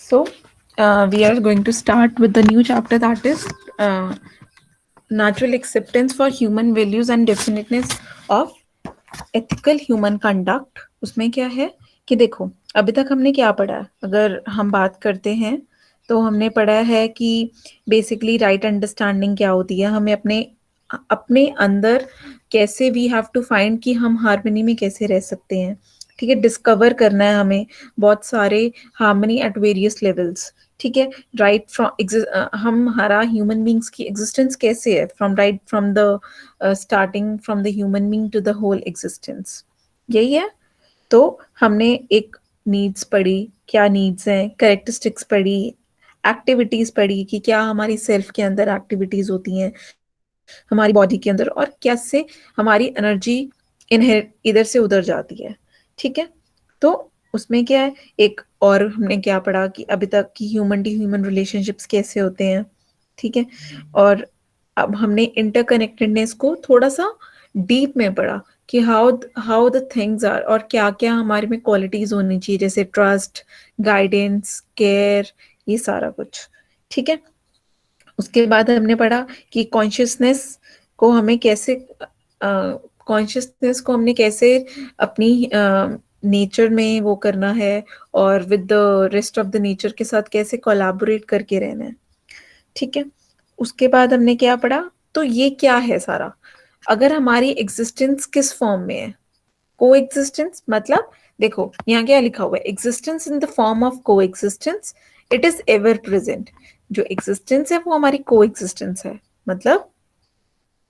So, we are going to start with the new chapter, that is uh, natural acceptance for human values and definiteness of ethical human conduct. उसमें क्या है कि देखो, अभी तक हमने क्या पढ़ा है? अगर हम बात करते हैं तो हमने पढ़ा है कि बेसिकली राइट अंडरस्टैंडिंग क्या होती है, हमें अपने अपने अंदर कैसे वी हैव टू फाइंड कि हम हार्मनी में कैसे रह सकते हैं। ठीक है, डिस्कवर करना है हमें बहुत सारे हार्मनी एट वेरियस लेवल्स। ठीक है, राइट फ्रॉम हमारा ह्यूमन बींग्स की एग्जिस्टेंस कैसे है, from the starting from the human being to the whole existence, यही है। तो हमने एक नीड्स पढ़ी, क्या नीड्स हैं, करेक्टरिस्टिक्स पढ़ी, एक्टिविटीज पढ़ी कि क्या हमारी सेल्फ के अंदर एक्टिविटीज होती हैं हमारी बॉडी के अंदर, और कैसे हमारी एनर्जी इनहेरिट इधर से उधर जाती है। ठीक है, तो उसमें क्या है, एक और हमने क्या पढ़ा कि अभी तक की ह्यूमन टू ह्यूमन रिलेशनशिप्स कैसे होते हैं। ठीक है, और अब हमने इंटरकनेक्टेडनेस को थोड़ा सा डीप में पढ़ा कि how how the things are, और क्या क्या हमारे में क्वालिटीज होनी चाहिए, जैसे ट्रस्ट, गाइडेंस, केयर, ये सारा कुछ। ठीक है, उसके बाद हमने पढ़ा कि कॉन्शियसनेस को हमने कैसे अपनी नेचर में वो करना है, और with the rest of the nature के साथ कैसे कोलैबोरेट करके रहना है। ठीक है, उसके बाद हमने क्या पढ़ा, तो ये क्या है सारा, अगर हमारी एग्जिस्टेंस किस फॉर्म में है, को एग्जिस्टेंस मतलब, देखो यहाँ क्या लिखा हुआ है, existence in the form of coexistence, it is ever present. जो एग्जिस्टेंस है वो हमारी को एग्जिस्टेंस है, मतलब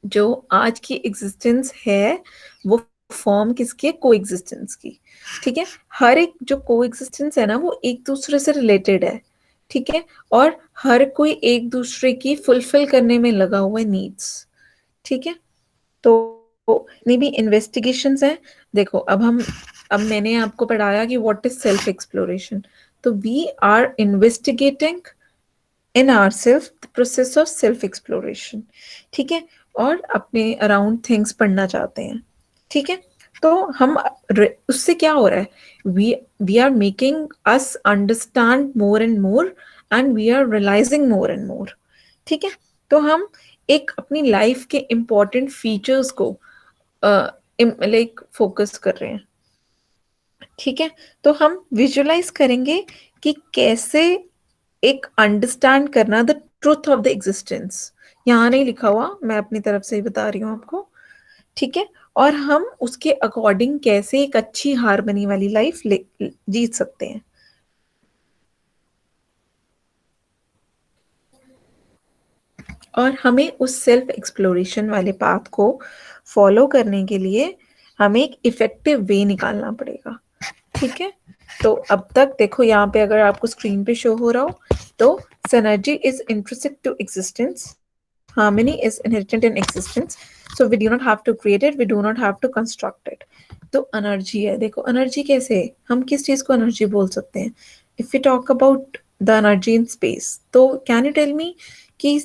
जो आज की एग्जिस्टेंस है वो फॉर्म किसकी है, को एग्जिस्टेंस की। ठीक है, हर एक जो को एग्जिस्टेंस है ना वो एक दूसरे से रिलेटेड है। ठीक है, और हर कोई एक दूसरे की फुलफिल करने में लगा हुआ है नीड्स। ठीक है, तो जितनी भी इन्वेस्टिगेशंस हैं, देखो अब मैंने आपको पढ़ाया कि व्हाट इज सेल्फ एक्सप्लोरेशन, तो we are investigating in our self the process of self exploration. ठीक है, और अपने अराउंड थिंग्स पढ़ना चाहते हैं। ठीक है, तो हम उससे क्या हो रहा है, we we are making us understand more and more, and we are realizing more and more. ठीक है, तो हम एक अपनी लाइफ के इम्पोर्टेंट फीचर्स को लाइक फोकस कर रहे हैं। ठीक है, तो हम विजुअलाइज करेंगे कि कैसे एक अंडरस्टैंड करना the truth of the existence, यहाँ नहीं लिखा हुआ, मैं अपनी तरफ से ही बता रही हूँ आपको। ठीक है, और हम उसके अकॉर्डिंग कैसे एक अच्छी हार्मनी वाली लाइफ जी सकते हैं। और हमें उस सेल्फ एक्सप्लोरेशन वाले पाथ को फॉलो करने के लिए हमें एक इफेक्टिव वे निकालना पड़ेगा। ठीक है, तो अब तक देखो यहाँ पे अगर आपको स्क्रीन पे शो हो रहा हो, तो synergy is intrinsic to existence, harmony is inherent in existence, so we do not have to create it, we do not have to construct it। तो एनर्जी है, देखो एनर्जी कैसे है, हम किस चीज को एनर्जी बोल सकते हैं, if you talk about the energy in space, तो कैन यू टेल मी कि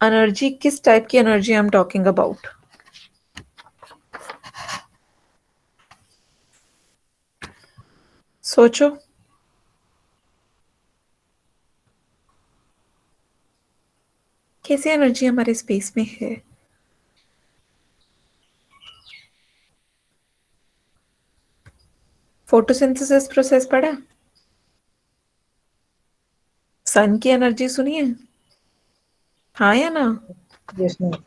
एनर्जी किस टाइप की energy I am talking about. सोचो, कैसी एनर्जी हमारे स्पेस में है। फोटोसिंथेसिस प्रोसेस पढ़ा, सन की एनर्जी सुनी है, हाँ या ना। Yes ma'am.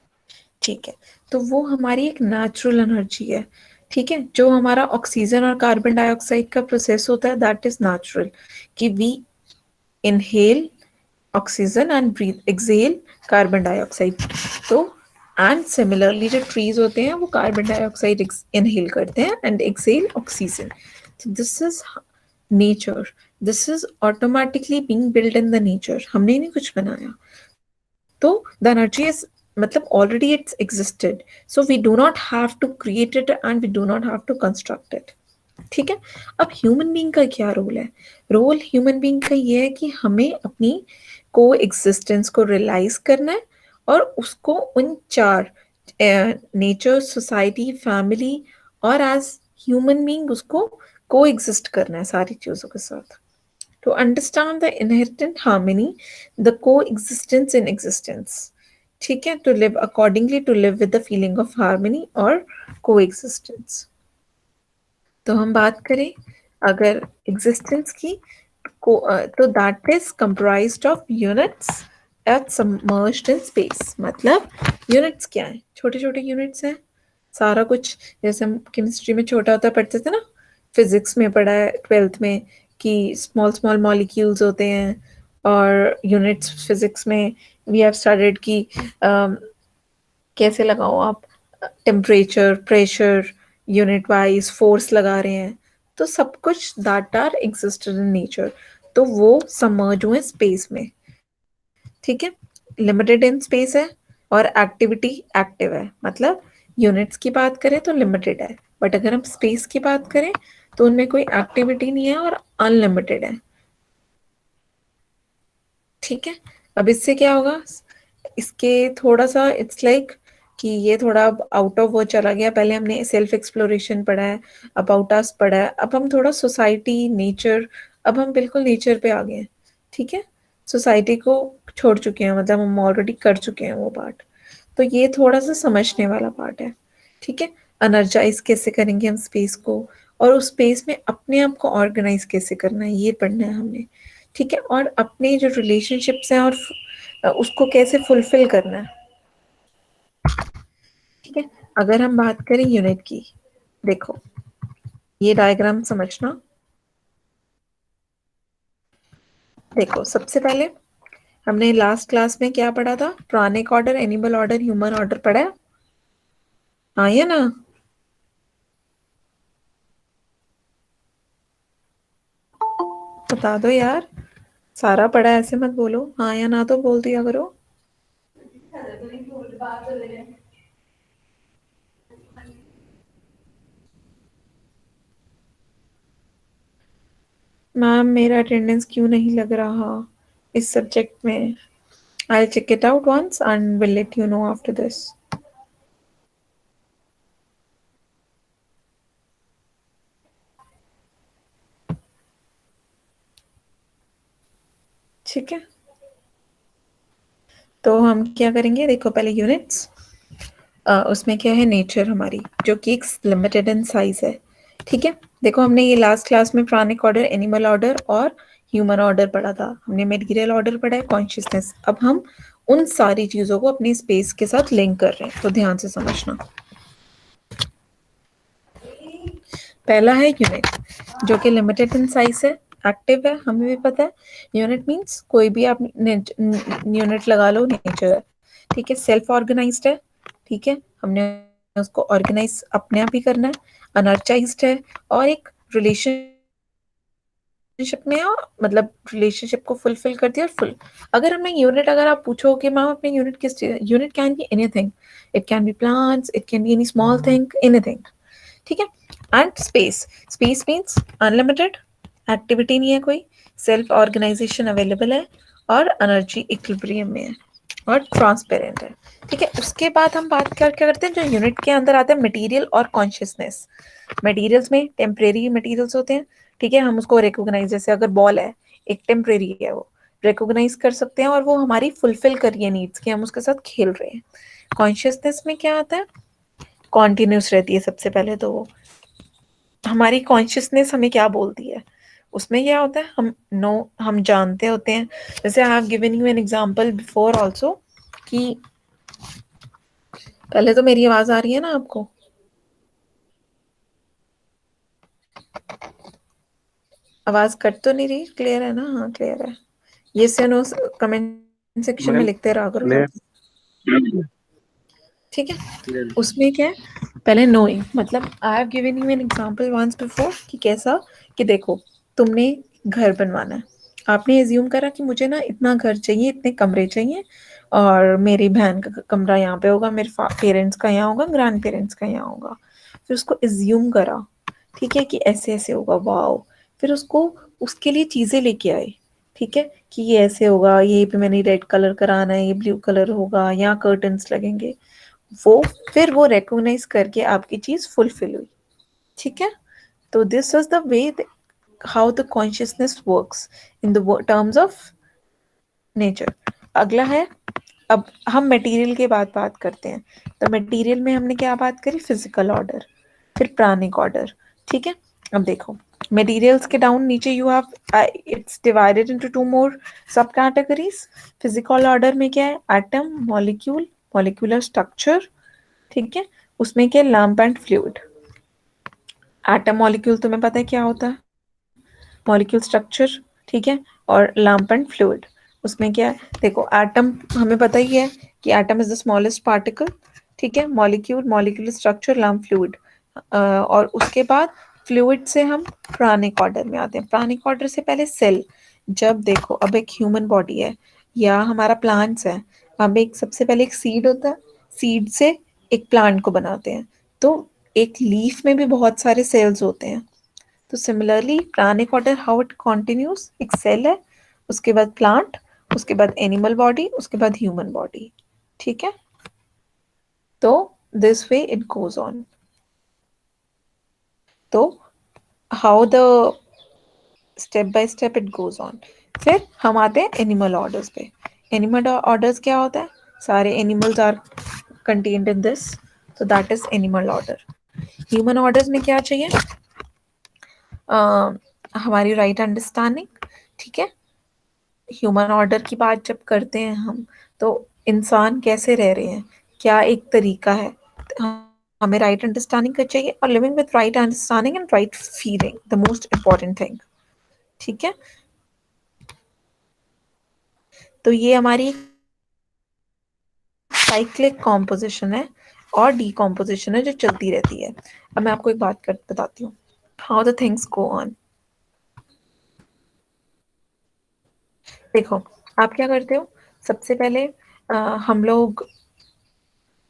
ठीक है, तो वो हमारी एक नेचुरल एनर्जी है। ठीक है, जो हमारा ऑक्सीजन और कार्बन डाइऑक्साइड का प्रोसेस होता है दैट इज नेचुरल, कि we inhale oxygen and breathe exhale carbon dioxide. तो एंड सिमिलरली जो ट्रीज होते हैं वो कार्बन डाइऑक्साइड इनहेल करते हैं and exhale oxygen. This is nature, this is automatically being build in the nature, हमने नहीं कुछ बनाया। तो द एनर्जी इज मतलब already it's existed, so we do not have to create it and we do not have to construct it. ठीक है, अब human being का क्या रोल है, रोल ह्यूमन बीइंग का ये है कि हमें अपनी को एग्जिस्टेंस को रियलाइज करना है, और उसको उन चार, नेचर, सोसाइटी, फैमिली, और एज ह्यूमन बीइंग उसको को एग्जिस्ट करना है सारी चीजों के साथ। To understand the inherent harmony, the coexistence in existence. ठीक है, to live accordingly, to live with the feeling of harmony और coexistence. तो हम बात करें अगर existence की तो that is comprised of units at submerged in space. मतलब units क्या है, छोटे छोटे units हैं सारा कुछ, जैसे हम केमिस्ट्री में छोटा होता पढ़ते थे ना, फिजिक्स में पढ़ा है 12th में कि स्मॉल स्मॉल मॉलिक्यूल्स होते हैं, और यूनिट्स फिजिक्स में वी हैव स्टडीड कि कैसे लगाओ आप temperature pressure unit wise force लगा रहे हैं, तो सब कुछ that are existed in nature, तो वो सबमर्ज हुए स्पेस में। ठीक है, लिमिटेड इन स्पेस है और एक्टिविटी एक्टिव है, मतलब यूनिट्स की बात करें तो लिमिटेड है, बट अगर हम स्पेस की बात करें तो उनमें कोई एक्टिविटी नहीं है और अनलिमिटेड है। ठीक है, अब इससे क्या होगा, इसके थोड़ा सा इट्स लाइक कि ये थोड़ा आउट ऑफ वो चला गया, पहले हमने सेल्फ एक्सप्लोरेशन पढ़ा है, अबाउट अस पढ़ा है, अब हम थोड़ा सोसाइटी नेचर, अब हम बिल्कुल नेचर पे आ गए हैं। ठीक है, सोसाइटी को छोड़ चुके हैं, मतलब हम ऑलरेडी कर चुके हैं वो पार्ट, तो ये थोड़ा सा समझने वाला पार्ट है। ठीक है, एनर्जाइज कैसे करेंगे हम स्पेस को, और उस स्पेस में अपने आप को ऑर्गेनाइज कैसे करना है ये पढ़ना है हमने। ठीक है, और अपने जो रिलेशनशिप्स हैं और उसको कैसे फुलफिल करना है। ठीक है, अगर हम बात करें यूनिट की, देखो ये डायग्राम समझना। देखो सबसे पहले हमने लास्ट क्लास में क्या पढ़ा था, प्राणिक order, animal order, human order पढ़ा है, हाँ या ना? बता दो यार, सारा पढ़ा है ऐसे मत बोलो, हाँ या ना तो बोल दिया करो। मैम मेरा अटेंडेंस क्यों नहीं लग रहा इस सब्जेक्ट में? I check it out once and will let you know after this. ठीक है, तो हम क्या करेंगे, देखो पहले यूनिट्स, उसमें क्या है नेचर हमारी, जो कि एक लिमिटेड इन साइज है। ठीक है, देखो हमने ये लास्ट क्लास में प्राणिक ऑर्डर, एनिमल ऑर्डर और ह्यूमन ऑर्डर पढ़ा था, हमने मेटीरियल ऑर्डर पढ़ा है, कॉन्शियसनेस। अब हम उन सारी चीजों को अपनी स्पेस के साथ लिंक कर रहे हैं, तो ध्यान से समझना। पहला है यूनिट, जो कि लिमिटेड इन साइज है, एक्टिव है, हमें भी पता है। यूनिट मींस कोई भी आप यूनिट लगा लो, नेचर है। ठीक है, सेल्फ ऑर्गेनाइज्ड है। ठीक है, हमने उसको ऑर्गेनाइज अपने आप ही करना है, अनर्चाइज्ड है, और एक रिलेशनशिप में हो, मतलब रिलेशनशिप को फुलफिल करती है और फुल। अगर हमें यूनिट, अगर आप पूछो कि मैम अपने यूनिट किस चीज, unit can be anything, it can be plants, it can be any small thing, anything. ठीक है, and space, space means unlimited, activity नहीं है कोई, सेल्फ ऑर्गेनाइजेशन अवेलेबल है, और एनर्जी इक्विलिब्रियम में है, और ट्रांसपेरेंट है। ठीक है, उसके बाद हम बात क्या क्या करते हैं, जो यूनिट के अंदर आता है मटेरियल और कॉन्शियसनेस। मटेरियल्स में टेम्परेरी मटेरियल्स होते हैं। ठीक है, हम उसको रिकॉग्नाइज, जैसे अगर बॉल है, एक टेम्परेरी है, वो रिकॉग्नाइज कर सकते हैं, और वो हमारी फुलफिल कर रही है नीड्स की, हम उसके साथ खेल रहे हैं। कॉन्शियसनेस में क्या आता है, कॉन्टिन्यूस रहती है सबसे पहले, तो वो हमारी कॉन्शियसनेस हमें क्या बोलती है, उसमें क्या होता है, हम नो, हम जानते होते हैं। जैसे आई have given you an example before also, कि पहले तो मेरी आवाज आ रही है ना आपको? आवाज कट तो नहीं रही, क्लियर है ना? हाँ क्लियर है। ये से नो कमेंट सेक्शन में मैम लिखते रहा करो क्लियर। जाके। ठीक है, उसमें क्या है, पहले नोइंग, मतलब I have given you an example once before, कि कैसा, कि देखो तुमने घर बनवाना है, आपने एज्यूम करा कि मुझे ना इतना घर चाहिए, इतने कमरे चाहिए, और मेरी बहन का कमरा यहाँ पे होगा, मेरे पेरेंट्स का यहाँ होगा, ग्रैंड पेरेंट्स का यहाँ होगा। फिर उसको एज्यूम करा, ठीक है, कि ऐसे ऐसे होगा, वाओ। फिर उसको उसके लिए चीजें लेके आए। ठीक है, कि ये ऐसे होगा, ये पे मैंने रेड कलर कराना है, ये ब्लू कलर होगा, यहाँ कर्टन्स लगेंगे, वो फिर वो रिकॉग्नाइज करके आपकी चीज फुलफिल हुई। ठीक है, तो this was the way, how the consciousness works in the terms of nature. अगला है, अब हम मटेरियल के बाद बात करते हैं। तो मटेरियल में हमने क्या बात करी, फिजिकल ऑर्डर, फिर प्राणिक ऑर्डर। ठीक है, अब देखो मटेरियल्स के डाउन नीचे you have its divided into two more sub categories. Physical order में क्या है, एटम, मॉलिक्यूल, मॉलिक्यूलर स्ट्रक्चर। ठीक है, उसमें क्या, lamp and fluid. Atom molecule तुम्हें पता है क्या होता है, मॉलिक्यूल स्ट्रक्चर। ठीक है, और लैम्प एंड फ्लूइड उसमें क्या है, देखो एटम हमें पता ही है कि atom is the smallest particle. ठीक है, molecule, molecular structure, lamp, fluid. और उसके बाद फ्लूइड से हम प्राणिक ऑर्डर में आते हैं। प्राणिक ऑर्डर से पहले सेल। जब देखो अब एक ह्यूमन बॉडी है या हमारा प्लांट्स है, अब एक सबसे पहले एक सीड होता है, सीड से एक प्लांट को बनाते हैं। तो एक लीफ में भी बहुत सारे सेल्स होते हैं। तो सिमिलरली प्राणिक ऑर्डर हाउ इट कंटिन्यूज, एक सेल है, उसके बाद प्लांट, उसके बाद एनिमल बॉडी, उसके बाद ह्यूमन बॉडी। ठीक है, तो this way it goes on. तो how the step by step it goes on. फिर हम आते हैं एनिमल ऑर्डर्स पे। एनिमल ऑर्डर्स क्या होता है, सारे animals are contained in this, so that is animal order. Human orders में क्या चाहिए, हमारी राइट अंडरस्टैंडिंग। ठीक है, ह्यूमन ऑर्डर की बात जब करते हैं हम, तो इंसान कैसे रह रहे हैं, क्या एक तरीका है। हमें राइट अंडरस्टैंडिंग का चाहिए, और living with right understanding and right feeling the most important thing. ठीक है, तो ये हमारी साइक्लिक कॉम्पोजिशन है और डीकॉम्पोजिशन है जो चलती रहती है। अब मैं आपको एक बात कर बताती हूँ, how the things go on. देखो आप क्या करते हो, सबसे पहले हम लोग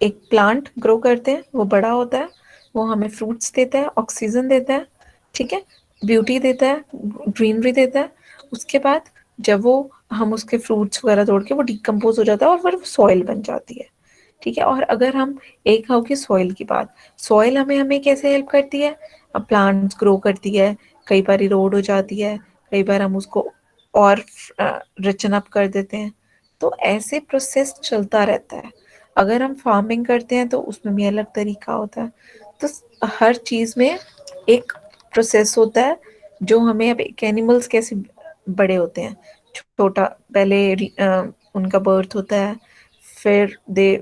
एक प्लांट ग्रो करते हैं, वो बड़ा होता है, वो हमें फ्रूट्स देता है, ऑक्सीजन देता है। ठीक है, ब्यूटी देता है, ग्रीनरी देता है। उसके बाद जब वो, हम उसके फ्रूट्स वगैरह तोड़ के वो डिकम्पोज हो जाता है और फिर वो सॉइल बन जाती है। ठीक है, और अगर हम एक होगी सॉइल की बात, सॉइल हमें हमें कैसे हेल्प करती है, अब प्लांट्स ग्रो करती है, कई बार इरोड हो जाती है, कई बार हम उसको और रिचन अप कर देते हैं। तो ऐसे प्रोसेस चलता रहता है। अगर हम फार्मिंग करते हैं तो उसमें भी अलग तरीका होता है। तो हर चीज़ में एक प्रोसेस होता है जो हमें, अब एक एनिमल्स कैसे बड़े होते हैं, छोटा पहले उनका बर्थ होता है, फिर they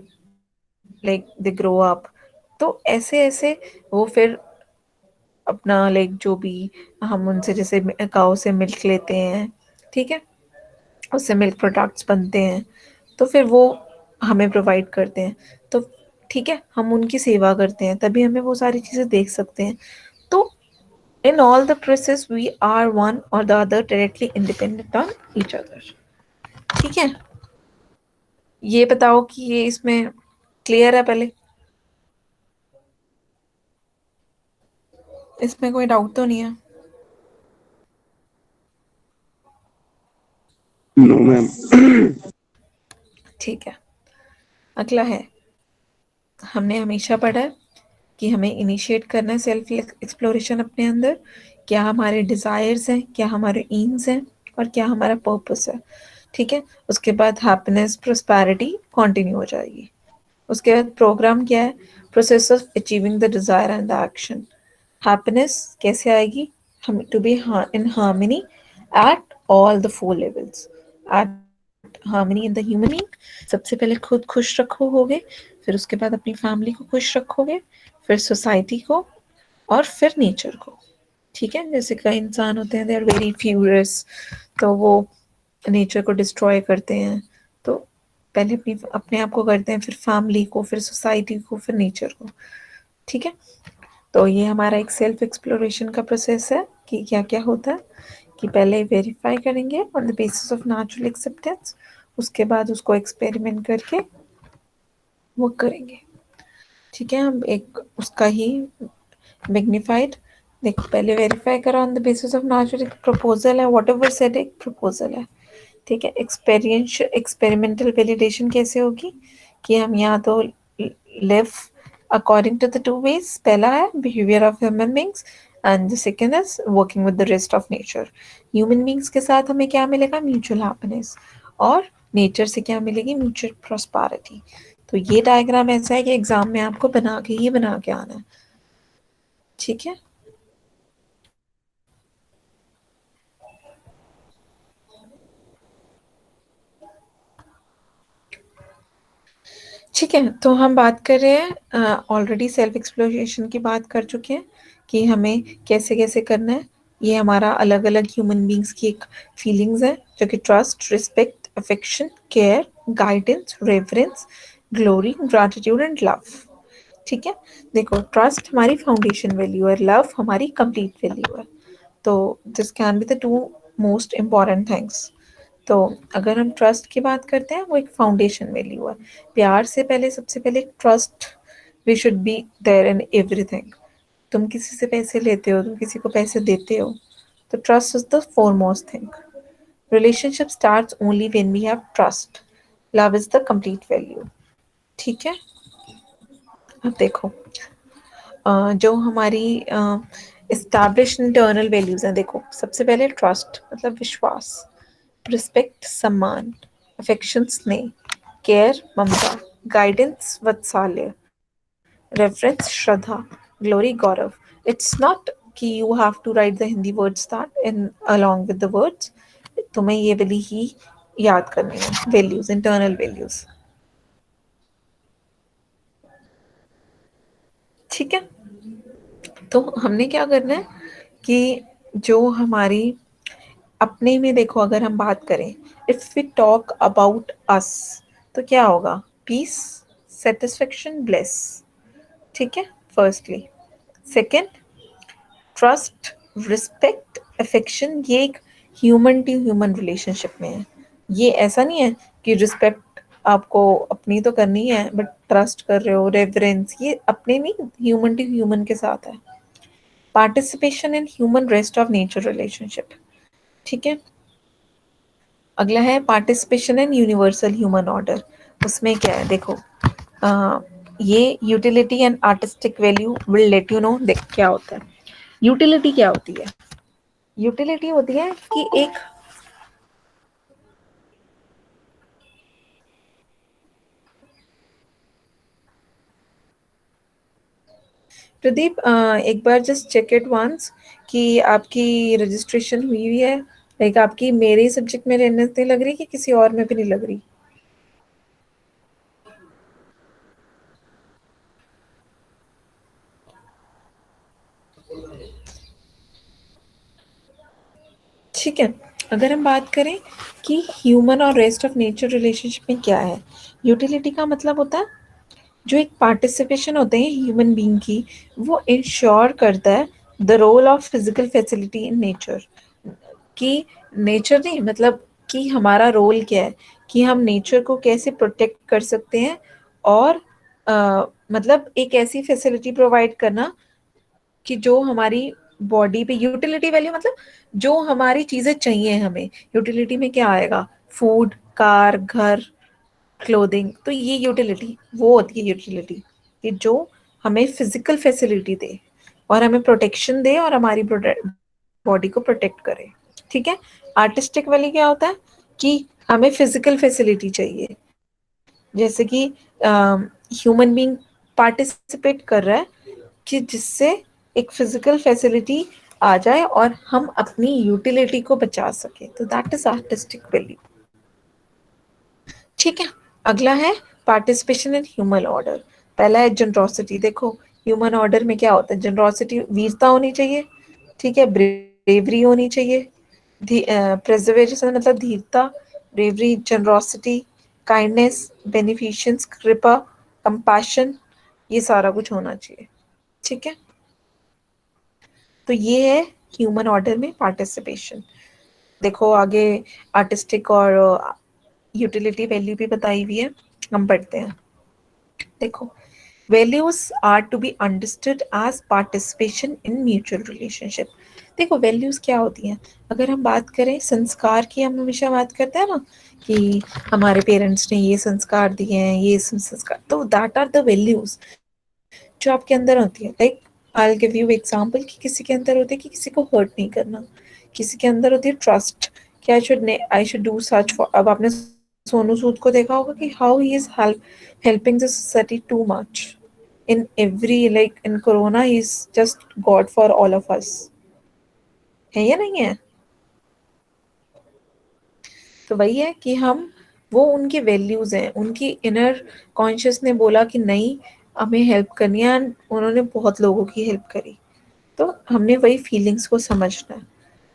like they grow up. तो ऐसे ऐसे वो फिर अपना लाइक जो भी, हम उनसे जैसे काऊ से मिल्क लेते हैं। ठीक है, उससे मिल्क प्रोडक्ट्स बनते हैं, तो फिर वो हमें प्रोवाइड करते हैं। तो ठीक है, हम उनकी सेवा करते हैं, तभी हमें वो सारी चीज़ें देख सकते हैं। तो in all the process we are one or the other directly independent on each other. ठीक है, ये बताओ कि ये इसमें क्लियर है पहले, इसमें कोई डाउट तो नहीं है। No ma'am. ठीक है, अगला है, हमने हमेशा पढ़ा है कि हमें इनिशिएट करना है सेल्फ एक्सप्लोरेशन अपने अंदर। क्या हमारे डिज़ायर्स हैं, क्या हमारे एम्स हैं, और क्या हमारा पर्पस है। ठीक है, उसके बाद हैप्पीनेस प्रोस्पैरिटी कंटिन्यू हो जाएगी। उसके बाद प्रोग्राम क्या है, process of achieving the desire and the action. Happiness कैसे आएगी, हम to be in harmony at all the four levels, at harmony in the human being. सबसे पहले खुद खुश रखोगे, फिर उसके बाद अपनी फैमिली को खुश रखोगे, फिर सोसाइटी को, और फिर नेचर को। ठीक है, जैसे कई इंसान होते हैं, दे आर वेरी फ्यूरियस, तो वो नेचर को डिस्ट्रॉय करते हैं। तो पहले अपनी अपने आप को करते हैं, फिर फैमिली को, फिर सोसाइटी को, फिर नेचर को। ठीक है, तो ये हमारा एक सेल्फ एक्सप्लोरेशन का प्रोसेस है कि क्या क्या होता है, कि पहले वेरीफाई करेंगे on the basis of natural acceptance, उसके बाद उसको एक्सपेरिमेंट करके वो करेंगे। ठीक है, हम एक उसका ही मैग्नीफाइड, देखो पहले वेरीफाई करा on the basis of natural, एक प्रपोजल है, वॉट एवर सेड एक प्रपोजल है। ठीक है, एक्सपेरियंस एक्सपेरिमेंटल वैलिडेशन कैसे होगी, कि हम यहाँ तो live according to the two ways. पहला है behaviour of human beings and the second is working with the rest of nature. Human beings के साथ हमें क्या मिलेगा? Mutual happiness. और नेचर से क्या मिलेगी? Mutual prosperity. तो ये डायग्राम ऐसा है कि एग्जाम में आपको बना के आना है। ठीक है। ठीक है, तो हम बात कर रहे हैं, ऑलरेडी सेल्फ एक्सप्लोरेशन की बात कर चुके हैं कि हमें कैसे कैसे करना है। ये हमारा अलग अलग ह्यूमन बींग्स की एक फीलिंग्स है, जो कि trust, respect, affection, care, guidance, reference, glory, gratitude and love. ठीक है। देखो, ट्रस्ट हमारी फाउंडेशन वैल्यू है, लव हमारी कंप्लीट वैल्यू है। तो this can be the two most important things. तो अगर हम ट्रस्ट की बात करते हैं, वो एक फाउंडेशन वैल्यू है। प्यार से पहले, सबसे पहले trust we should be there in everything. तुम किसी से पैसे लेते हो, तुम किसी को पैसे देते हो, तो trust is the foremost thing. Relationship starts only when we have trust. Love is the complete value. ठीक है। अब देखो, जो हमारी इस्टेब्लिश इंटरनल वैल्यूज हैं। देखो, सबसे पहले ट्रस्ट मतलब विश्वास, रिस्पेक्ट सम्मान, अफेक्शन स्नेह, केयर ममता, गाइडेंस वात्सल्य, रेफरेंस श्रद्धा, ग्लोरी गौरव। इट्स नॉट कि you have to write the Hindi words that in along with the words. तुम्हें ये वाली ही याद करनी है, वैल्यूज, इंटरनल वैल्यूज। ठीक है। तो हमने क्या करना है कि जो हमारी अपने में, देखो अगर हम बात करें, if we talk about us, तो क्या होगा? Peace, satisfaction, bless. ठीक है, firstly. Second, trust, respect, affection. ये एक ह्यूमन टू ह्यूमन रिलेशनशिप में है। ये ऐसा नहीं है कि रिस्पेक्ट आपको अपनी तो करनी है बट ट्रस्ट कर रहे हो, रेवरेंस, ये अपने नहीं, ह्यूमन टू ह्यूमन के साथ है। Participation in human rest of nature relationship. ठीक है। अगला है participation in universal human order. उसमें क्या है? देखो, ये utility and artistic value will let you no. देख क्या होता है यूटिलिटी। क्या होती है? यूटिलिटी होती है कि एक, प्रदीप, एक बार जस्ट चेक इट वंस कि आपकी रजिस्ट्रेशन हुई हुई है। लाइक आपकी मेरे सब्जेक्ट में रहने से लग रही कि किसी और में भी नहीं लग रही? ठीक है। अगर हम बात करें कि ह्यूमन और रेस्ट ऑफ नेचर रिलेशनशिप में क्या है, यूटिलिटी का मतलब होता है जो एक पार्टिसिपेशन होते हैं ह्यूमन बीइंग की, वो इंश्योर करता है the role of physical facility in nature. कि नेचर नहीं, मतलब कि हमारा रोल क्या है, कि हम नेचर को कैसे प्रोटेक्ट कर सकते हैं। और मतलब एक ऐसी फैसिलिटी प्रोवाइड करना कि जो हमारी बॉडी पे, यूटिलिटी वैल्यू मतलब जो हमारी चीजें चाहिए हमें। यूटिलिटी में क्या आएगा? फूड, कार, घर, क्लोथिंग। तो ये यूटिलिटी वो होती है यूटिलिटी, कि जो हमें फिजिकल फैसिलिटी दे और हमें प्रोटेक्शन दे और हमारी बॉडी को प्रोटेक्ट करे। ठीक है। आर्टिस्टिक वाली क्या होता है कि हमें फिजिकल फैसिलिटी चाहिए, जैसे कि ह्यूमन बीइंग पार्टिसिपेट कर रहा है कि जिससे एक फिजिकल फैसिलिटी आ जाए और हम अपनी यूटिलिटी को बचा सके। तो दैट इज आर्टिस्टिक वैल्यू। ठीक है। अगला है पार्टिसिपेशन इन ह्यूमन ऑर्डर। पहला है जनरोसिटी। देखो, ह्यूमन ऑर्डर में क्या होता है? जनरोसिटी, वीरता होनी चाहिए। ठीक है। ब्रेवरी होनी चाहिए। प्रेजर्वेशन मतलब धीरता, ब्रेवरी, जनरोसिटी, काइंडनेस, बेनिफिशंस, कृपा, कंपैशन, ये सारा कुछ होना चाहिए। ठीक है। तो ये है ह्यूमन ऑर्डर में पार्टिसिपेशन। देखो आगे आर्टिस्टिक और यूटिलिटी वैल्यू भी बताई हुई है, हम पढ़ते हैं। देखो, values are to be understood as participation in mutual relationship. देखो, वैल्यूज क्या होती हैं? अगर हम बात करें संस्कार की, हम हमेशा बात करते हैं ना कि हमारे पेरेंट्स ने ये संस्कार दिए हैं, ये संस्कार, तो दैट आर द वैल्यूज जो आपके अंदर होती है। Like I give you example कि किसी के अंदर होती है कि किसी को हर्ट नहीं करना, किसी के अंदर होती है ट्रस्ट कि I should do such for. अब आपने सोनू सूद को देखा होगा कि how he is helping the society too much in every, like in corona he is just God for all of us, है या नहीं है? तो वही है कि हम, वो उनकी वैल्यूज हैं, उनकी इनर कॉन्शियस ने बोला कि नहीं हमें हेल्प करनी है and उन्होंने बहुत लोगों की हेल्प करी, तो हमने वही फीलिंग्स को समझना है।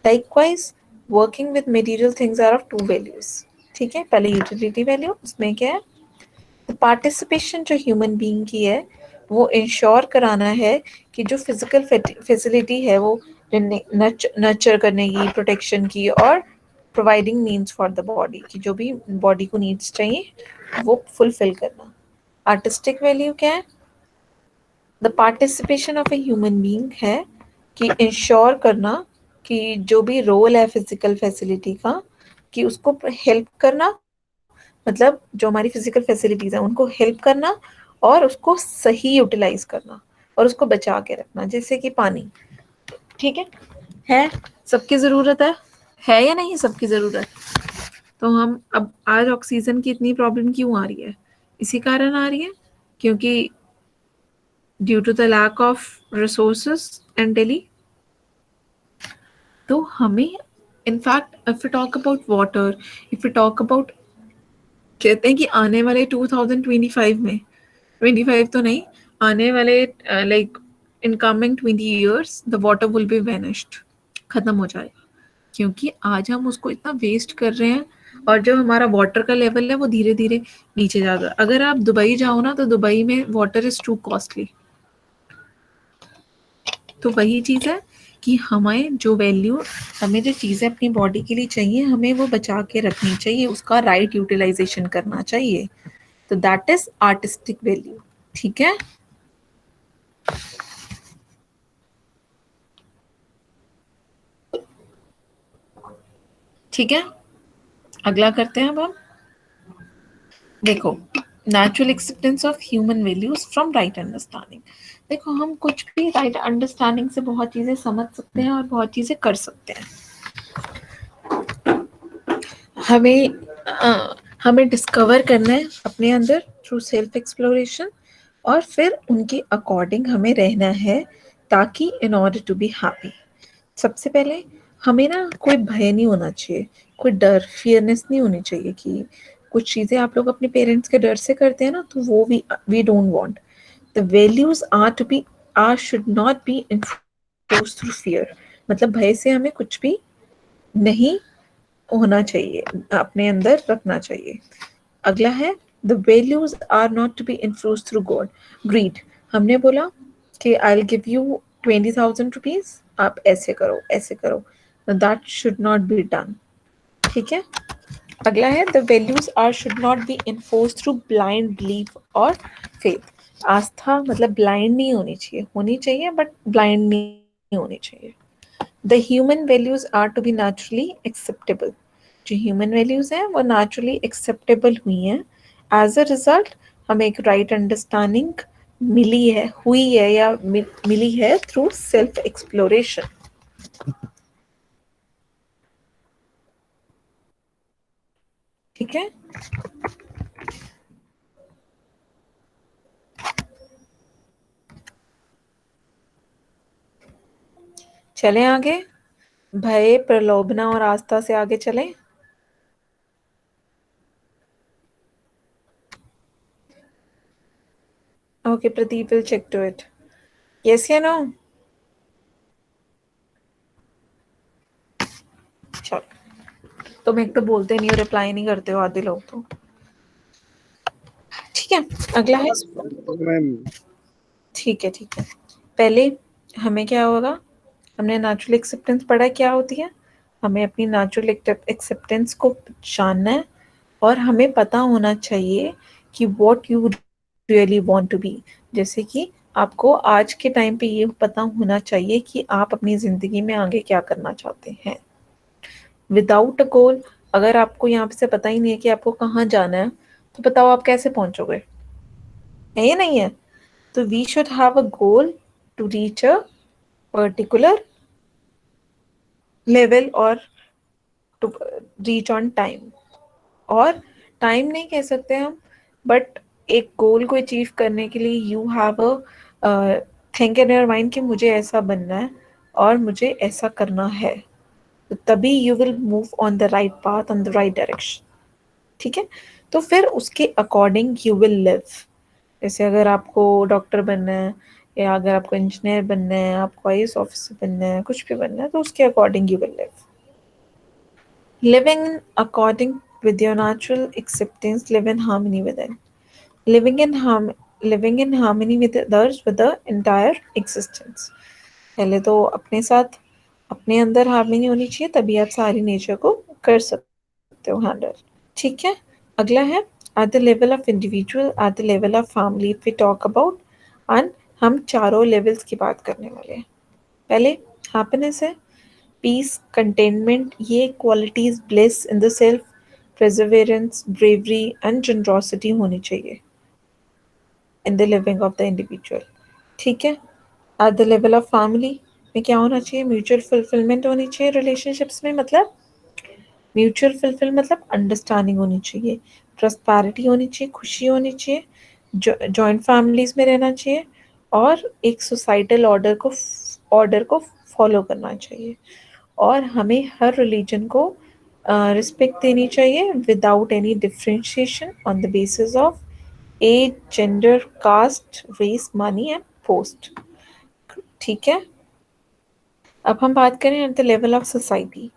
Likewise working with material things are of to values. ठीक है, पहले यूटिलिटी वैल्यू, उसमें क्या है, पार्टिसिपेशन जो ह्यूमन बीइंग की है वो इंश्योर कराना है कि जो फिजिकल फैसिलिटी है वो नर्चर करने की, प्रोटेक्शन की और providing needs for the body की, जो भी बॉडी को नीड्स चाहिए वो फुलफिल करना। आर्टिस्टिक वैल्यू क्या है, the participation of a human being है कि इंश्योर करना कि जो भी रोल है फिजिकल फैसिलिटी का कि उसको हेल्प करना, मतलब जो हमारी फिजिकल फैसिलिटीज हैं उनको हेल्प करना और उसको सही यूटिलाइज करना और उसको बचा के रखना, जैसे कि पानी। ठीक है सबकी ज़रूरत है या नहीं सबकी ज़रूरत? तो हम अब आज ऑक्सीजन की इतनी प्रॉब्लम क्यों आ रही है? इसी कारण आ रही है क्योंकि due to the lack of resources and daily. तो हमें in fact if you talk about water, if you talk about, कहते हैं कि आने वाले 2025 में, 25 तो नहीं, आने वाले like in coming 20 years the water will be वेनिश्ड, खत्म हो जाएगा, क्योंकि आज हम उसको इतना वेस्ट कर रहे हैं और जो हमारा वाटर का लेवल है वो धीरे धीरे नीचे जा रहा है। अगर आप दुबई जाओ ना तो दुबई में वाटर इज टू कॉस्टली। तो वही चीज़ है कि हमें जो वैल्यू, हमें जो चीज़ें अपनी बॉडी के लिए चाहिए हमें वो बचा के रखनी चाहिए, उसका राइट यूटिलाइजेशन करना चाहिए। तो दैट इज आर्टिस्टिक वैल्यू। ठीक है, ठीक है, अगला करते हैं अब हम। देखो, natural acceptance of human values from right understanding. देखो, हम कुछ भी राइट अंडरस्टैंडिंग से बहुत चीज़ें समझ सकते हैं और बहुत चीज़ें कर सकते हैं। हमें हमें डिस्कवर करना है अपने अंदर थ्रू सेल्फ एक्सप्लोरेशन और फिर उनके अकॉर्डिंग हमें रहना है, ताकि in order to be happy. सबसे पहले हमें ना कोई भय नहीं होना चाहिए, कोई डर, फियरनेस नहीं होनी चाहिए कि कुछ चीज़ें आप लोग अपने पेरेंट्स के डर से करते हैं ना, तो वो we don't want. The values are to be, are should not be enforced through fear. मतलब भय से हमें कुछ भी नहीं होना चाहिए, अपने अंदर रखना चाहिए। अगला है, the values are not to be influenced through god greed. हमने बोला कि I will give you 20,000 rupees, आप ऐसे करो ऐसे करो, that should not be done. ठीक है, अगला है, the values are should not be enforced through blind belief और फेथ। आस्था मतलब ब्लाइंड नहीं होनी चाहिए बट ब्लाइंड नहीं होनी चाहिए। The human values are to be naturally acceptable. जो ह्यूमन वैल्यूज हैं वो नेचुरली एक्सेप्टेबल हुई हैं, एज अ रिजल्ट हमें एक राइट अंडरस्टैंडिंग मिली है, हुई है या मिली है थ्रू सेल्फ एक्सप्लोरेशन। ठीक है, चलें आगे, भय, प्रलोभना और आस्था से आगे चलें। Okay, Pradeep will check to it, yes या नो? चलो, तुम एक तो बोलते नहीं हो, रिप्लाई नहीं करते हो आधे लोग तो। ठीक है, अगला है, मैम। ठीक है ठीक है, पहले हमें क्या होगा, हमने नेचुरल एक्सेप्टेंस पढ़ा क्या होती है, हमें अपनी नेचुरल एक्सेप्टेंस को जानना है और हमें पता होना चाहिए कि what you really want to be. जैसे कि आपको आज के टाइम पे ये पता होना चाहिए कि आप अपनी ज़िंदगी में आगे क्या करना चाहते हैं। विदाउट अ गोल, अगर आपको यहाँ पे से पता ही नहीं है कि आपको कहाँ जाना है, तो बताओ आप कैसे पहुंचोगे? है या नहीं है? तो we should have a goal to reach a particular level or to reach on time. और टाइम नहीं कह सकते हम, बट एक गोल को अचीव करने के लिए you have a think in your mind कि मुझे ऐसा बनना है और मुझे ऐसा करना है, तो तभी you will move on the right path, on the right direction. ठीक है, तो फिर उसके अकॉर्डिंग यू विल लिव। जैसे अगर आपको डॉक्टर बनना है, या अगर आपको इंजीनियर बनना है, आपको आईएएस ऑफिसर बनना है, कुछ भी बनना है, तो उसके according you will live. Living in according with your natural acceptance, live in harmony with it. Living in living in harmony with others, with the entire existence. पहले तो अपने साथ, अपने अंदर हार्मनी होनी चाहिए, तभी आप सारी नेचर को कर सकते हो हैंडल। ठीक है, अगला है at the level of individual, at the level of family we talk about, and हम चारों लेवल्स की बात करने वाले हैं। पहले हैप्पीनेस है, पीस, कंटेनमेंट, ये qualities bliss in the self, perseverance, bravery and generosity होनी चाहिए in the living of the individual. ठीक है, at the level of family में क्या होना चाहिए, म्यूचुअल फुलफिलमेंट होनी चाहिए रिलेशनशिप्स में, मतलब म्यूचुअल फुलफिल मतलब अंडरस्टैंडिंग होनी चाहिए, प्रॉस्पेरिटी होनी चाहिए, खुशी होनी चाहिए, जॉइंट फैमिलीज में रहना चाहिए, और एक सोसाइटल ऑर्डर को फॉलो करना चाहिए। और हमें हर रिलीजन को रिस्पेक्ट देनी चाहिए without any differentiation on the basis of age, gender, caste, race, money and post. ठीक है, अब हम बात करें at the level of society.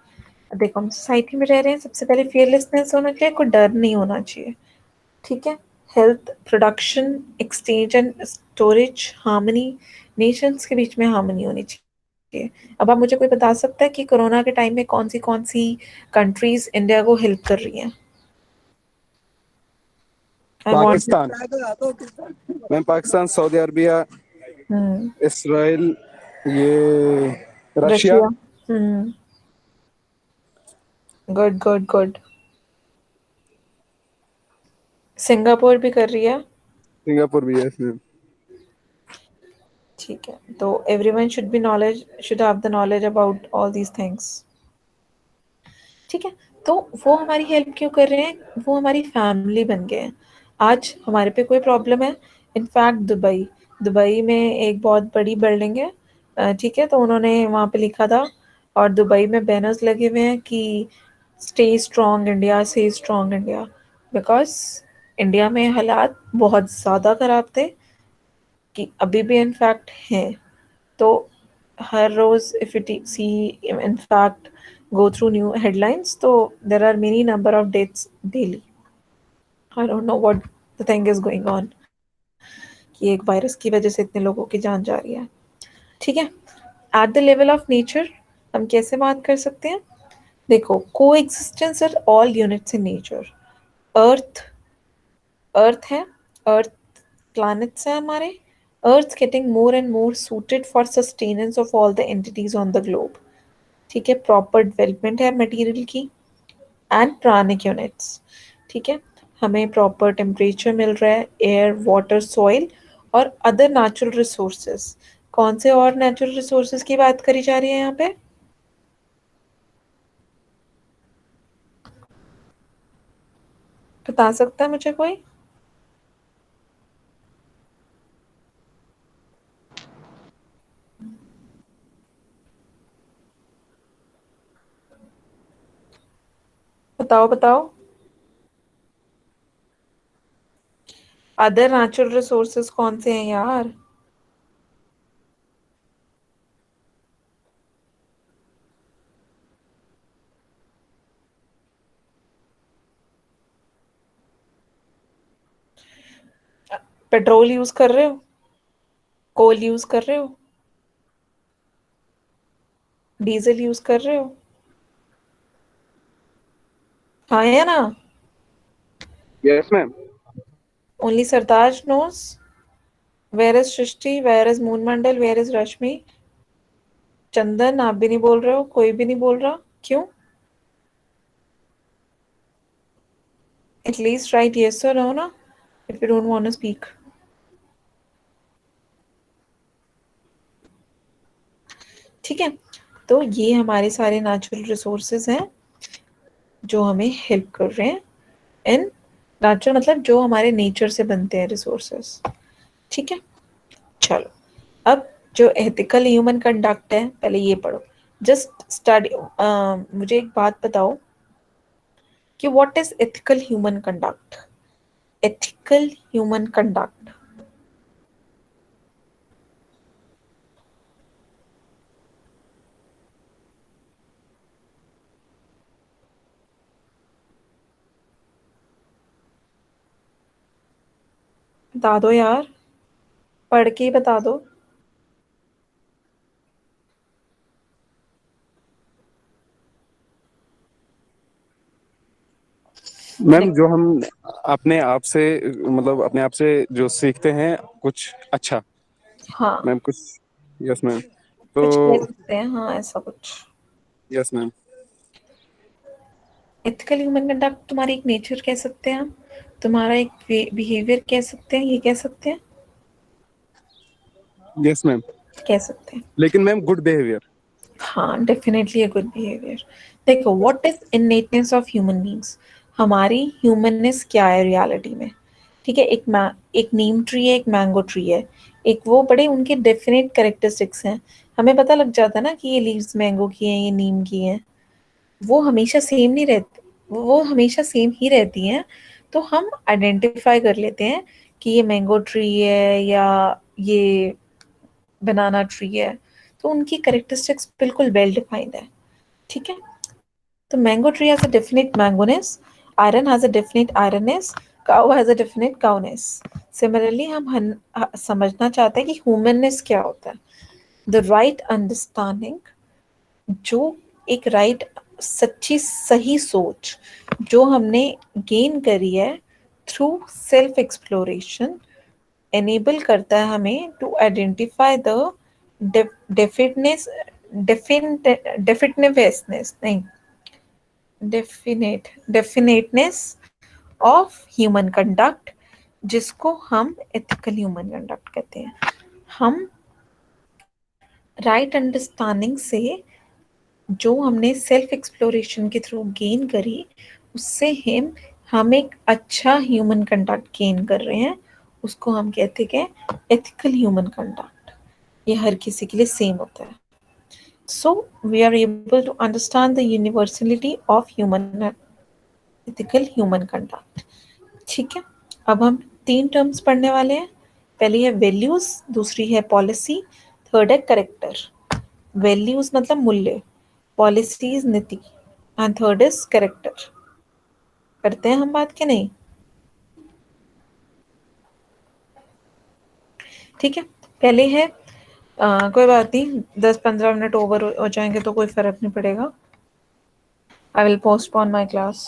देखो, हम सोसाइटी में रह रहे हैं, सबसे पहले फियरलेसनेस होना चाहिए, कोई डर नहीं होना चाहिए। ठीक है, health, production, exchange and storage, harmony, Nations के बीच में हार्मनी होनी चाहिए। अब आप मुझे कोई बता सकता है कि कोरोना के टाइम में कौन सी कंट्रीज इंडिया को हेल्प कर रही हैं? I want. Pakistan. Ma'am Pakistan, Saudi Arabia, Israel, ये Russia. Russia. Hmm. Good good good. Singapore भी कर रही है। सिंगापुर भी है इसमें। ठीक है, तो everyone should have the knowledge about all these things. ठीक है, तो वो हमारी हेल्प क्यों कर रहे हैं, वो हमारी फैमिली बन गए हैं। आज हमारे पे कोई प्रॉब्लम है, इनफैक्ट दुबई, दुबई में एक बहुत बड़ी बिल्डिंग है, ठीक है, तो उन्होंने वहाँ पे लिखा था, और दुबई में बैनर्स लगे हुए हैं कि stay strong India, stay strong India, because India में हालात बहुत ज़्यादा ख़राब थे, कि अभी भी इनफैक्ट हैं। तो हर रोज if you see in fact go through new headlines, तो there are many number of deaths daily. I don't know what the thing is going on, कि एक वायरस की वजह से इतने लोगों की जान जा रही है। ठीक है, at the level of nature हम कैसे बात कर सकते हैं? देखो, coexistence are all units in nature. Earth, earth है, अर्थ प्लैनेट्स है हमारे, earth getting more and more suited for sustenance of all the entities on the globe. ठीक है, प्रॉपर डेवलपमेंट है मटेरियल की, एंड प्राणिक यूनिट्स। ठीक है, हमें प्रॉपर टेम्परेचर मिल रहा है, एयर, वाटर, सॉइल और अदर नेचुरल रिसोर्सेज। कौन से और नेचुरल रिसोर्सेज की बात करी जा रही है यहाँ पे? बता सकता है मुझे कोई? बताओ बताओ। अदर नेचुरल रिसोर्सेज कौन से हैं यार? पेट्रोल यूज कर रहे हो, कोल यूज कर रहे हो, डीजल यूज कर रहे हो? हाँ या ना? Yes ma'am. Only Sartaj knows. Where is Srishti, where is Moon Mandal, where is Rashmi? Chandan, आप भी नहीं बोल रहे हो, कोई भी नहीं बोल रहा, क्यों? At least write yes or no, na, if you don't want to speak. ठीक है, तो ये हमारे सारे नेचुरल रिसोर्सेज हैं जो हमें हेल्प कर रहे हैं इन नेचुरल, मतलब जो हमारे नेचर से बनते हैं रिसोर्सेज। ठीक है, चलो अब जो एथिकल ह्यूमन कंडक्ट है पहले ये पढ़ो। जस्ट स्टडी, मुझे एक बात बताओ कि what is ethical human conduct? Ethical human conduct. बता दो यार, पढ़ के ही बता दो। मैम जो हम अपने आप से, मतलब अपने आप से जो सीखते हैं कुछ अच्छा। हाँ, मैम कुछ, यस मैम। तो कुछ कह सकते हैं, हाँ ऐसा कुछ। Yes ma'am. Ethical human conduct तुम्हारी एक नेचर कह सकते हैं हम, तुम्हारा एक बिहेवियर कह सकते हैं, ये कह सकते हैं, यस मैम, कह सकते हैं। लेकिन मैम गुड बिहेवियर। हाँ, डेफिनेटली अ गुड बिहेवियर। देखो, what is innateness of human beings, हमारी ह्यूमननेस क्या है रियलिटी में? ठीक है, एक नीम ट्री है, एक मैंगो ट्री है, एक वो बड़े उनके डेफिनेट कैरेक्टरिस्टिक्स हैं। हमें पता लग जाता है ना कि ये लीव्स मैंगो की हैं, ये नीम की हैं। वो हमेशा सेम नहीं रहती, वो हमेशा सेम ही रहती हैं। तो हम आइडेंटिफाई कर लेते हैं कि ये मैंगो ट्री है या ये बनाना ट्री है। तो उनकी कैरेक्टरिस्टिक्स बिल्कुल वेल डिफाइंड है। ठीक है, तो mango tree has a definite mangoness, iron has a definite ironness, cow has a definite cowness. Similarly समझना चाहते हैं कि ह्यूमननेस क्या होता है। द राइट अंडरस्टैंडिंग, जो एक राइट, सच्ची सही सोच जो हमने गेन करी है थ्रू सेल्फ एक्सप्लोरेशन, एनेबल करता है हमें to identify the definiteness, definiteness नहीं, डेफिनेटनेस ऑफ ह्यूमन कंडक्ट, जिसको हम एथिकल ह्यूमन कंडक्ट कहते हैं। हम राइट अंडरस्टैंडिंग से जो हमने सेल्फ एक्सप्लोरेशन के थ्रू गेन करी, उससे हम एक अच्छा ह्यूमन कंडक्ट गेन कर रहे हैं। उसको हम कहते हैं एथिकल ह्यूमन कंडक्ट। ये हर किसी के लिए सेम होता है। So we are able to understand the universality of human ethical human conduct. ठीक है, अब हम तीन टर्म्स पढ़ने वाले हैं। पहली है वैल्यूज, दूसरी है पॉलिसी, थर्ड है करेक्टर। वैल्यूज मतलब मूल्य, पॉलिसीज नीति, एंड थर्ड इज करेक्टर। करते हैं हम बात के नहीं? ठीक है, पहले है कोई बात नहीं, 10-15 मिनट ओवर हो जाएंगे तो कोई फर्क नहीं पड़ेगा। I will postpone my class.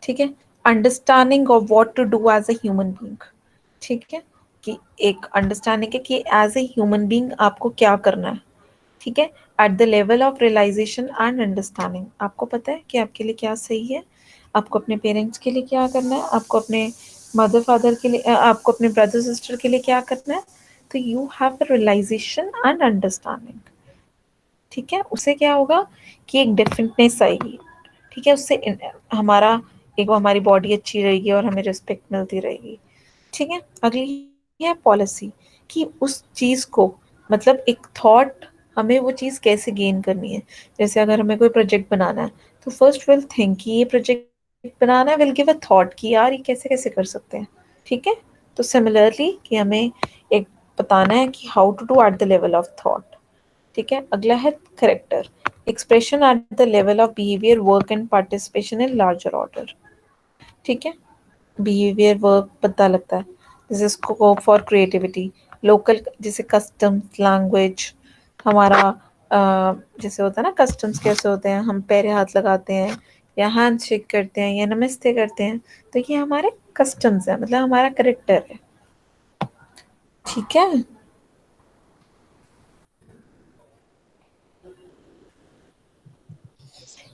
ठीक है, understanding of what to do as a human being. ठीक है, कि एक अंडरस्टैंडिंग है कि एज ए ह्यूमन बीइंग आपको क्या करना है। ठीक है, at the level of realisation and understanding, आपको पता है कि आपके लिए क्या सही है, आपको अपने पेरेंट्स के लिए क्या करना है, आपको अपने मदर फादर के लिए, आपको अपने ब्रदर सिस्टर के लिए क्या करना है। तो you have the realisation and understanding. ठीक है, उससे क्या होगा कि एक डिफरेंटनेस आएगी। ठीक है, उससे हमारा एक हमारी बॉडी अच्छी रहेगी और हमें रिस्पेक्ट मिलती रहेगी। ठीक है, अगली है पॉलिसी, कि उस चीज़ को, मतलब एक थॉट, हमें वो चीज़ कैसे गेन करनी है। जैसे अगर हमें कोई प्रोजेक्ट बनाना है तो फर्स्ट विल थिंक कि ये प्रोजेक्ट बनाना है, विल गिव अ थॉट कि यार ये कैसे कैसे कर सकते हैं। ठीक है, तो सिमिलरली कि हमें एक बताना है कि how to do at the level of thought. ठीक है, अगला है character, expression at the level of behaviour, work and participation in larger order. ठीक है, बिहेवियर वर्क पता लगता है, जैसे स्कोप फॉर क्रिएटिविटी, लोकल जैसे कस्टम्स लैंग्वेज हमारा, जैसे होता है ना कस्टम्स कैसे होते हैं, हम पैरे हाथ लगाते हैं या हैंड शेक करते हैं या नमस्ते करते हैं, तो ये हमारे कस्टम्स है, मतलब हमारा करेक्टर है। ठीक है,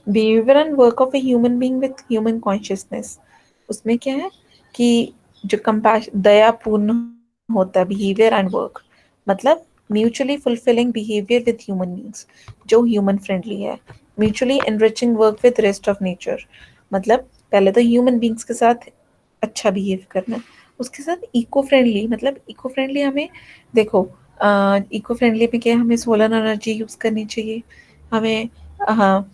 behaviour and work of a human being with human consciousness, उसमें क्या है कि जो कंपैश दयापूर्ण होता है बिहेवियर एंड वर्क, मतलब mutually fulfilling behaviour with human beings, जो ह्यूमन फ्रेंडली है। Mutually enriching work with rest of nature, मतलब पहले तो ह्यूमन बींग्स के साथ अच्छा बिहेव करना है, उसके साथ इको फ्रेंडली, मतलब इको फ्रेंडली हमें देखो, इको फ्रेंडली में क्या, हमें सोलर एनर्जी यूज़ करनी चाहिए, हमें हाँ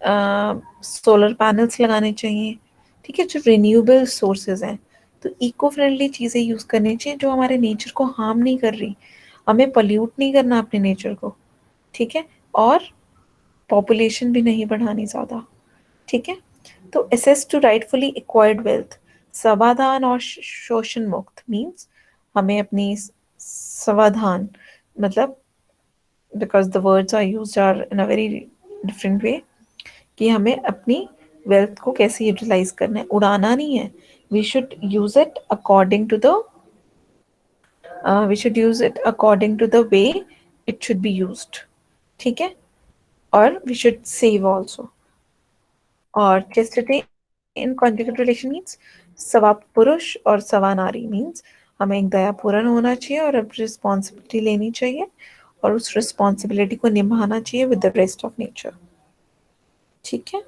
सोलर पैनल्स लगाने चाहिए, ठीक है, जो रिन्यूएबल सोर्सेज हैं। तो इको फ्रेंडली चीज़ें यूज़ करनी चाहिए जो हमारे नेचर को हार्म नहीं कर रही, हमें पल्यूट नहीं करना अपने नेचर को, ठीक है, और पॉपुलेशन भी नहीं बढ़ानी ज़्यादा, ठीक है। तो access to rightfully acquired wealth, समाधान और शोषण मुक्त मीन्स हमें अपनी समाधान, मतलब because the words are use are in a very different way, कि हमें अपनी वेल्थ को कैसे यूटिलाइज करना है, उड़ाना नहीं है। We should use it according to the we should use it according to the way it should be used, ठीक है, और वी शुड सेव ऑल्सो। और chastity in conjugate relation means सवा पुरुष और सवा नारी मीन्स हमें एक दयापूर्ण होना चाहिए और अब रिस्पॉन्सिबिलिटी लेनी चाहिए और उस रिस्पॉन्सिबिलिटी को निभाना चाहिए with the rest of nature, ठीक है।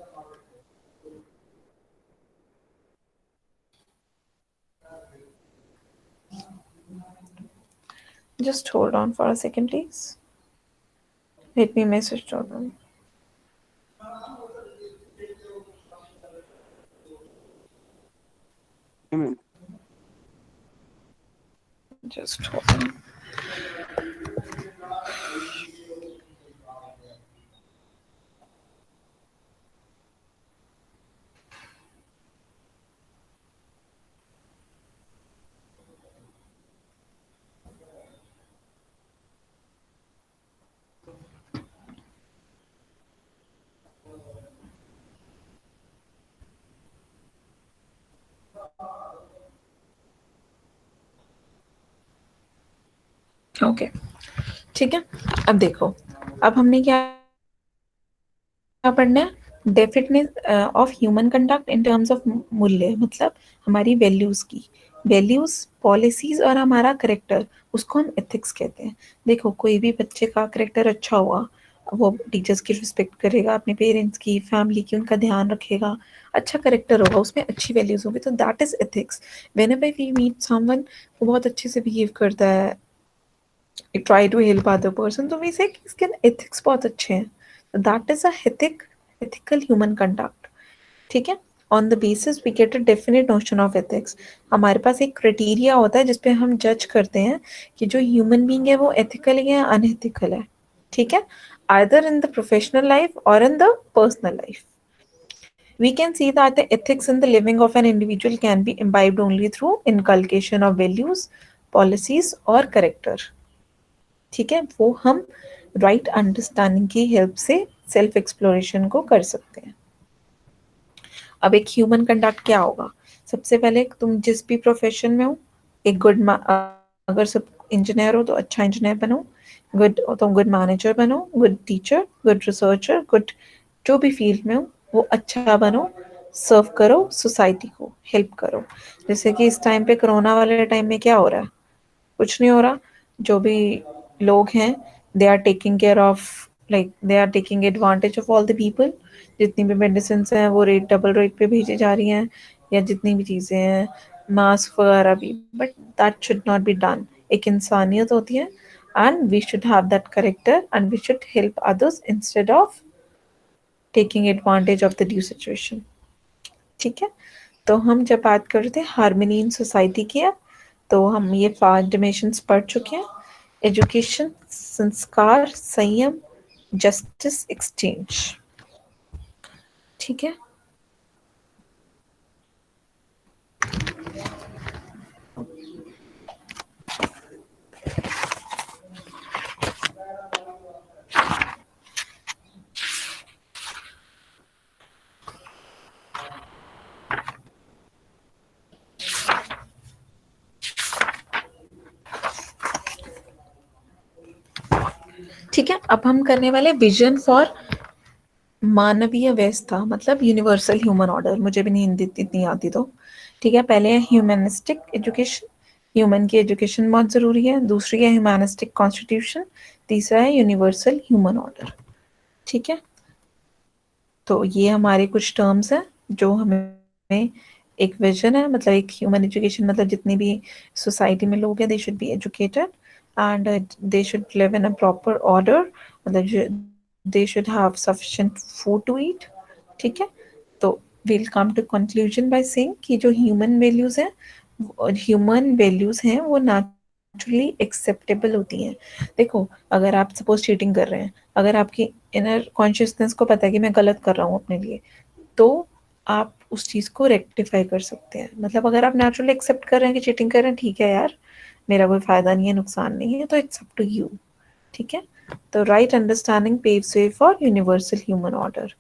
Just hold on for a second, please. Let me message to them. Just hold on. Okay, ठीक है। अब देखो, अब हमने क्या पढ़ना है, definiteness of human conduct in terms of मूल्य, मतलब हमारी वैल्यूज की, वैल्यूज पॉलिसीज और हमारा करेक्टर, उसको हम एथिक्स कहते हैं। देखो, कोई भी बच्चे का करेक्टर अच्छा हुआ, वो टीचर्स की रिस्पेक्ट करेगा, अपने पेरेंट्स की, फैमिली की, उनका ध्यान रखेगा, अच्छा करेक्टर होगा, उसमें अच्छी वैल्यूज होगी, तो that is ethics. Whenever we meet someone वो बहुत अच्छे से बिहेव करता है, try to help other person, तो वी से इसके एथिक्स बहुत अच्छे हैं, that is a ethical human conduct, ठीक है। On the basis we get a definite notion of ethics, हमारे पास एक क्राइटेरिया होता है जिसपे हम जज करते हैं कि जो ह्यूमन बीइंग है वो एथिकल है या अनएथिकल है, ठीक है, either in the professional life or in the personal life. We can see that the ethics in the living of an individual can be imbibed only through inculcation of values, policies और character, ठीक है, वो हम right understanding की help से self exploration को कर सकते हैं। अब एक ह्यूमन कंडक्ट क्या होगा, सबसे पहले तुम जिस भी प्रोफेशन में हो, एक गुड, अगर सब इंजीनियर हो तो अच्छा इंजीनियर बनो, गुड तो गुड मैनेजर बनो, good teacher, good researcher, good जो भी फील्ड में हो वो अच्छा बनो, सर्व करो सोसाइटी को, हेल्प करो। जैसे कि इस टाइम पे कोरोना वाले टाइम में क्या हो रहा है, कुछ नहीं हो रहा, जो भी लोग हैं they are taking care of, like they are taking advantage of all the people, जितनी भी मेडिसिन हैं वो रेट डबल रेट पे भेजी जा रही हैं, या जितनी भी चीज़ें हैं, मास्क वगैरह भी, but that should not be done. एक इंसानियत होती है and we should have that character and we should help others instead of taking advantage of the due situation, ठीक है। तो हम जब बात कर रहे थे हार्मनी इन सोसाइटी की है, तो हम ये 5 डिमेंशंस पढ़ चुके हैं, एजुकेशन, संस्कार, संयम, जस्टिस, एक्सचेंज, ठीक है। ठीक है, अब हम करने वाले विजन फॉर मानवीय व्यवस्था, मतलब यूनिवर्सल ह्यूमन ऑर्डर, मुझे भी नहीं हिंदी इतनी आती तो, ठीक है। पहले है ह्यूमनिस्टिक एजुकेशन, ह्यूमन की एजुकेशन बहुत ज़रूरी है। दूसरी है ह्यूमैनिस्टिक कॉन्स्टिट्यूशन। तीसरा है यूनिवर्सल ह्यूमन ऑर्डर। ठीक है, तो ये हमारे कुछ टर्म्स हैं जो हमें एक विजन है, मतलब एक ह्यूमन एजुकेशन मतलब जितनी भी सोसाइटी में लोग हैं they should be educated and they should live in a proper order, मतलब they should have sufficient food to eat. ठीक है, तो will come to conclusion by saying कि जो ह्यूमन वैल्यूज हैं और ह्यूमन वैल्यूज हैं वो नेचुरली एक्सेप्टेबल होती हैं। देखो, अगर आप सपोज चीटिंग कर रहे हैं, अगर आपकी इनर कॉन्शियसनेस को पता है कि मैं गलत कर रहा हूँ अपने लिए, तो आप उस चीज़ को रेक्टिफाई कर सकते हैं। मतलब अगर आप नेचुरली एक्सेप्ट कर रहे हैं कि चीटिंग कर रहे हैं, ठीक है यार, मेरा कोई फ़ायदा नहीं है, नुकसान नहीं है, तो इट्स अप टू यू। ठीक है, तो right understanding paves way for universal human order.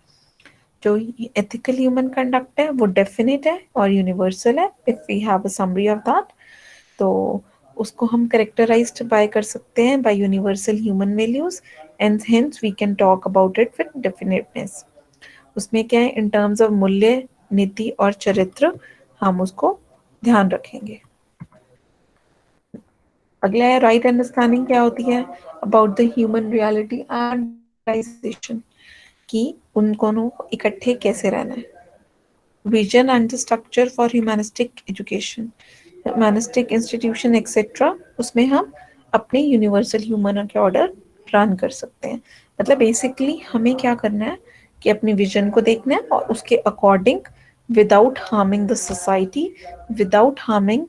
जो एथिकल ह्यूमन कंडक्ट है वो डेफिनेट है और यूनिवर्सल है। If we have a summary of that, तो उसको हम करेक्टराइज्ड बाय कर सकते हैं by universal human values and hence we can talk about it with definiteness. उसमें क्या है, इन टर्म्स ऑफ मूल्य, नीति और चरित्र हम उसको ध्यान रखेंगे। अगला है राइट अंडरस्टैंडिंग। क्या होती है, about the human reality and realisation, कि उन दोनों को इकट्ठे कैसे रहना है। Vision and the structure for humanistic education, humanistic institution etcetera, उसमें हम अपने यूनिवर्सल ह्यूमन के ऑर्डर रन कर सकते हैं। मतलब बेसिकली हमें क्या करना है कि अपनी विजन को देखना है और उसके according, without harming the society, without harming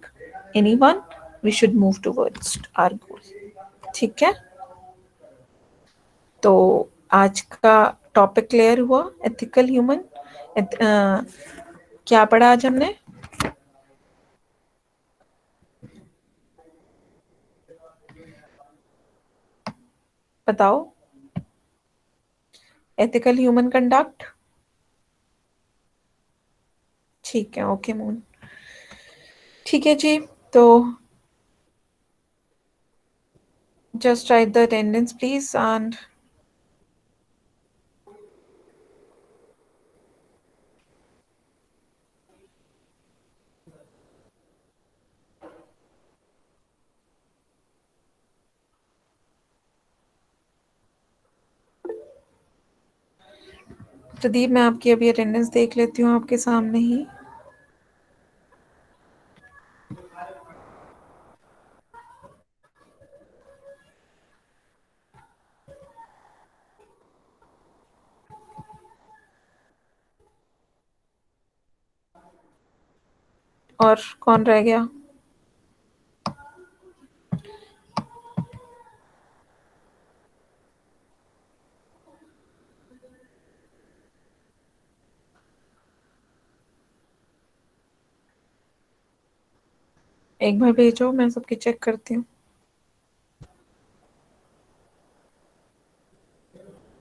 anyone, we should move towards our goal. ठीक है, तो आज का टॉपिक क्लियर हुआ, एथिकल ह्यूमन। क्या पढ़ा आज हमने? बताओ। Ethical human conduct. ठीक है, ओके मून। ठीक है जी, तो just write the attendance please and Pradeep, मैं आपकी अभी अटेंडेंस देख लेती हूँ आपके सामने ही। और कौन रह गया? एक बार भेजो, मैं सबकी चेक करती हूँ।